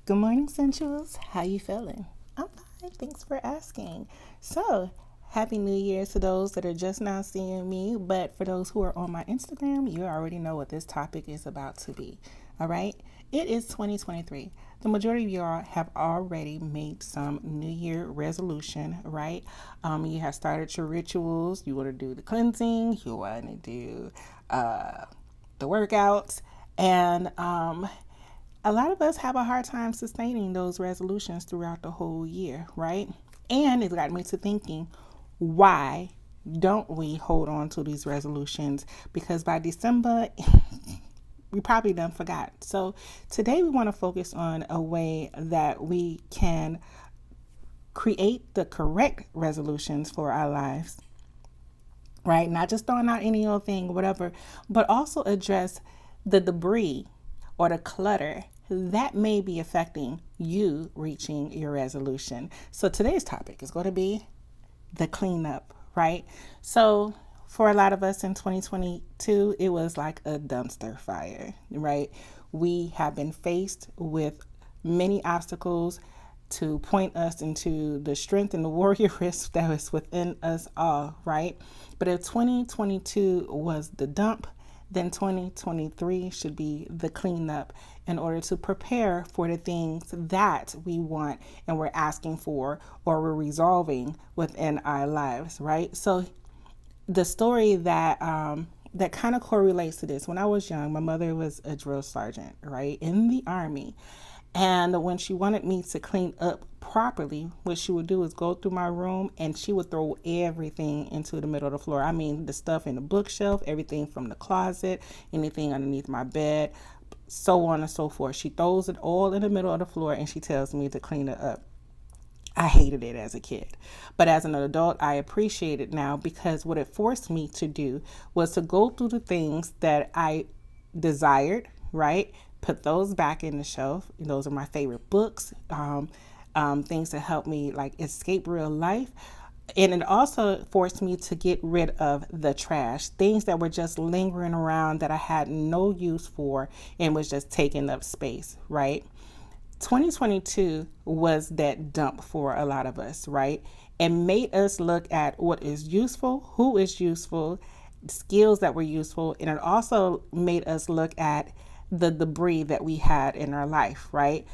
Good morning, sensuals. How you feeling? I'm fine. Thanks for asking. So, happy New Year to those that are just now seeing me, but for those who are on my Instagram, you already know what this topic is about to be. All right? It is 2023. The majority of y'all have already made some New Year resolution, right? You have started your rituals. You want to do the cleansing. You want to do the workouts, and a lot of us have a hard time sustaining those resolutions throughout the whole year, right? And it got me to thinking, why don't we hold on to these resolutions? Because by December, we probably done forgot. So today we want to focus on a way that we can create the correct resolutions for our lives, right? Not just throwing out any old thing, whatever, but also address the debris or the clutter that may be affecting you reaching your resolution. So today's topic is going to be the cleanup, right? So for a lot of us in 2022, it was like a dumpster fire, right? We have been faced with many obstacles to point us into the strength and the warrioress that is within us all, right? But if 2022 was the dump, then 2023 should be the cleanup in order to prepare for the things that we want and we're asking for or we're resolving within our lives, right? So the story that kind of correlates to this. When I was young, my mother was a drill sergeant, right, in the Army. And when she wanted me to clean up properly, what she would do is go through my room and she would throw everything into the middle of the floor. I mean, the stuff in the bookshelf, everything from the closet, anything underneath my bed, so on and so forth. She throws it all in the middle of the floor and she tells me to clean it up. I hated it as a kid. But as an adult, I appreciate it now because what it forced me to do was to go through the things that I desired, right? Put those back in the shelf. Those are my favorite books, things that help me like escape real life. And it also forced me to get rid of the trash, things that were just lingering around that I had no use for and was just taking up space, right? 2022 was that dump for a lot of us, right? And made us look at what is useful, who is useful, skills that were useful, and it also made us look at the debris that we had in our life, right?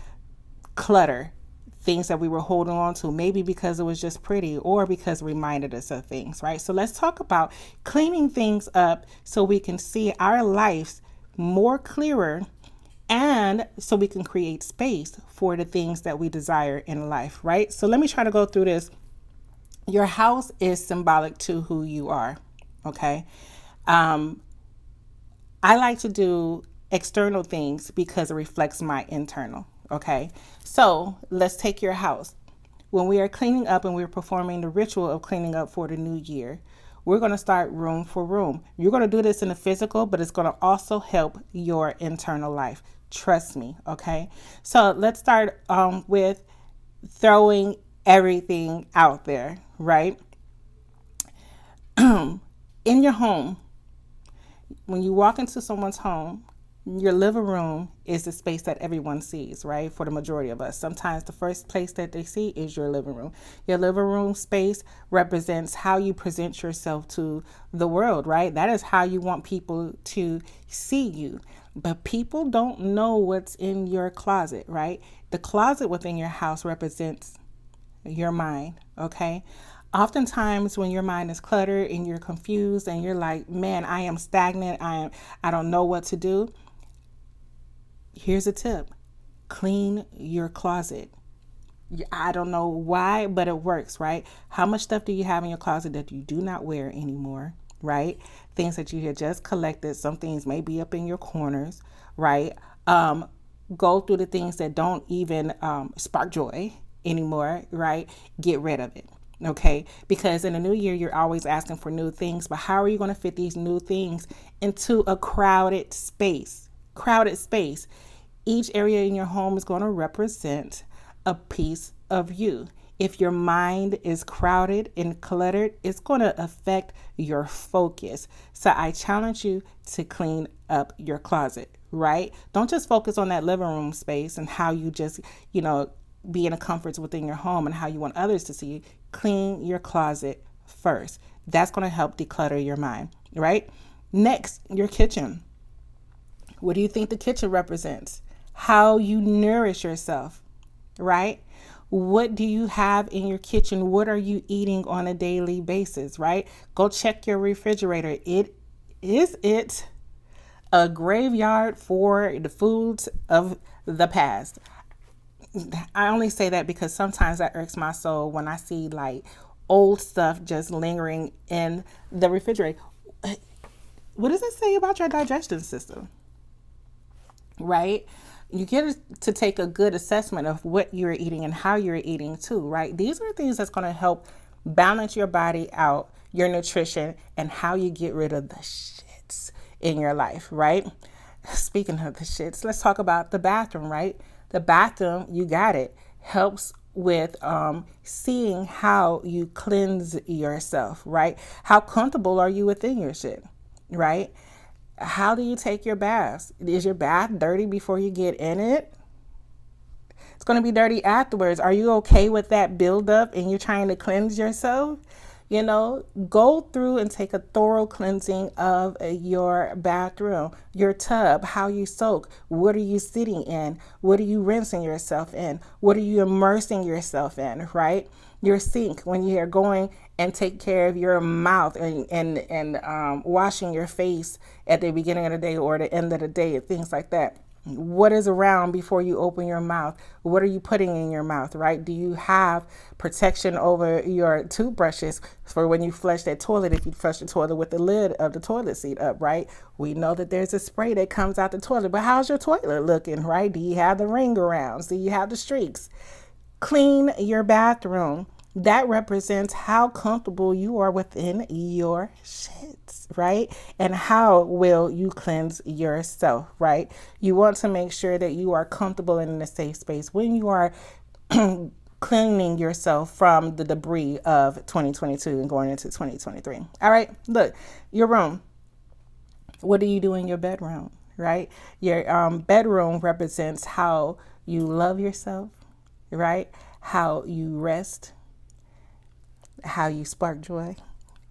Clutter, things that we were holding on to, maybe because it was just pretty or because it reminded us of things, right? So let's talk about cleaning things up so we can see our lives more clearer and so we can create space for the things that we desire in life, right? So let me try to go through this. Your house is symbolic to who you are, okay? Um, I like to do external things because it reflects my internal, okay? So let's take your house. When we are cleaning up and we're performing the ritual of cleaning up for the new year, we're going to start room for room. You're going to do this in the physical, but it's going to also help your internal life. Trust me, okay? So let's start with throwing everything out there, right? In your home, when you walk into someone's home, your living room is the space that everyone sees, right? For the majority of us. Sometimes the first place that they see is your living room. Your living room space represents how you present yourself to the world, right? That is how you want people to see you. But people don't know what's in your closet, right? The closet within your house represents your mind, okay? Oftentimes when your mind is cluttered and you're confused and you're like, man, I am stagnant, I don't know what to do. Here's a tip. Clean your closet. I don't know why, but it works, right? How much stuff do you have in your closet that you do not wear anymore, right? Things that you had just collected. Some things may be up in your corners, right? Go through the things that don't even spark joy anymore, right? Get rid of it. Okay, because in the new year, you're always asking for new things, but how are you going to fit these new things into a crowded space? Crowded space. Each area in your home is going to represent a piece of you. If your mind is crowded and cluttered, it's going to affect your focus. So I challenge you to clean up your closet. right? Don't just focus on that living room space and how you just, be in a comforts within your home and how you want others to see you. Clean your closet first. That's going to help declutter your mind, right? Next, your kitchen. What do you think the kitchen represents? How you nourish yourself, right? What do you have in your kitchen? What are you eating on a daily basis, right? Go check your refrigerator. It a graveyard for the foods of the past. I only say that because sometimes that irks my soul when I see like old stuff just lingering in the refrigerator. What does it say about your digestion system? Right? You get to take a good assessment of what you're eating and how you're eating too, right? These are things that's going to help balance your body out, your nutrition, and how you get rid of the shits in your life, right? Speaking of the shits, let's talk about the bathroom, right? The bathroom, you got it, helps with seeing how you cleanse yourself, right? How comfortable are you within your shit, right? How do you take your baths? Is your bath dirty before you get in it? It's going to be dirty afterwards. Are you okay with that buildup and you're trying to cleanse yourself? Go through and take a thorough cleansing of your bathroom, your tub, how you soak. What are you sitting in? What are you rinsing yourself in? What are you immersing yourself in, right? Your sink, when you're going and take care of your mouth and washing your face at the beginning of the day or the end of the day, things like that. What is around before you open your mouth? What are you putting in your mouth, right? Do you have protection over your toothbrushes for when you flush that toilet, if you flush the toilet with the lid of the toilet seat up, right? We know that there's a spray that comes out the toilet, but how's your toilet looking, right? Do you have the ring arounds? Do you have the streaks? Clean your bathroom. That represents how comfortable you are within your shits, right? And how will you cleanse yourself, right? You want to make sure that you are comfortable in a safe space when you are cleaning yourself from the debris of 2022 and going into 2023. All right, look, your room. What do you do in your bedroom, right? Your bedroom represents how you love yourself, right? How you rest, how you spark joy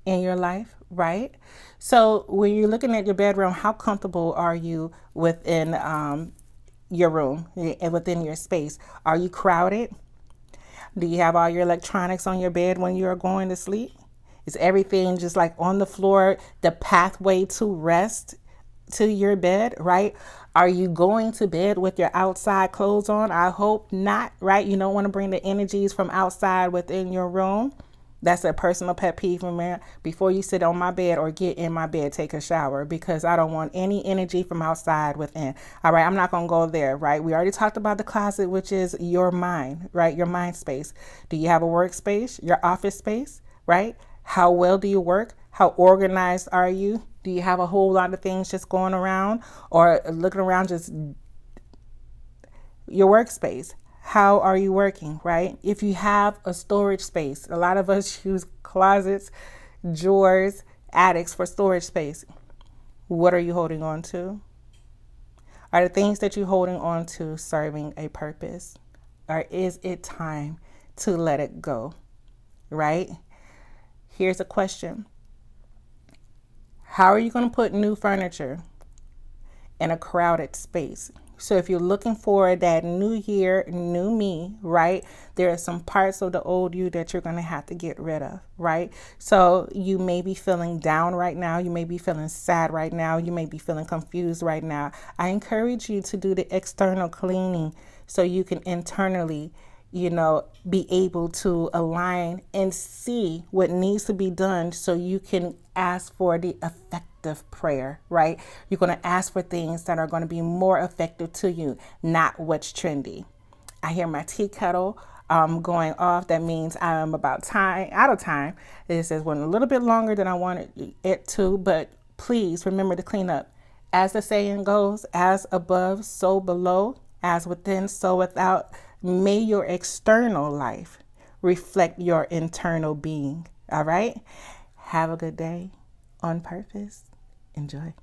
in your life, right? So when you're looking at your bedroom, how comfortable are you within your room and within your space? Are you crowded? Do you have all your electronics on your bed when you are going to sleep? Is everything just like on the floor, the pathway to rest to your bed, right? Are you going to bed with your outside clothes on? I hope not, right? You don't want to bring the energies from outside within your room. That's a personal pet peeve for me. Before you sit on my bed or get in my bed, take a shower, because I don't want any energy from outside within. All right, I'm not going to go there, right? We already talked about the closet, which is your mind, right? Your mind space. Do you have a workspace, your office space, right? How well do you work? How organized are you? Do you have a whole lot of things just going around or looking around just your workspace? How are you working, right? If you have a storage space, a lot of us use closets, drawers, attics for storage space. What are you holding on to? Are the things that you're holding on to serving a purpose? Or is it time to let it go, right? Here's a question. How are you going to put new furniture in a crowded space? So if you're looking for that new year, new me, right? There are some parts of the old you that you're going to have to get rid of, right? So you may be feeling down right now. You may be feeling sad right now. You may be feeling confused right now. I encourage you to do the external cleaning so you can internally, be able to align and see what needs to be done so you can ask for the effective prayer, right? You're going to ask for things that are going to be more effective to you, not what's trendy. I hear my tea kettle going off. That means I'm out of time. It says went a little bit longer than I wanted it to, but please remember to clean up. As the saying goes, as above, so below, as within, so without. May your external life reflect your internal being. All right. Have a good day on purpose. Enjoy.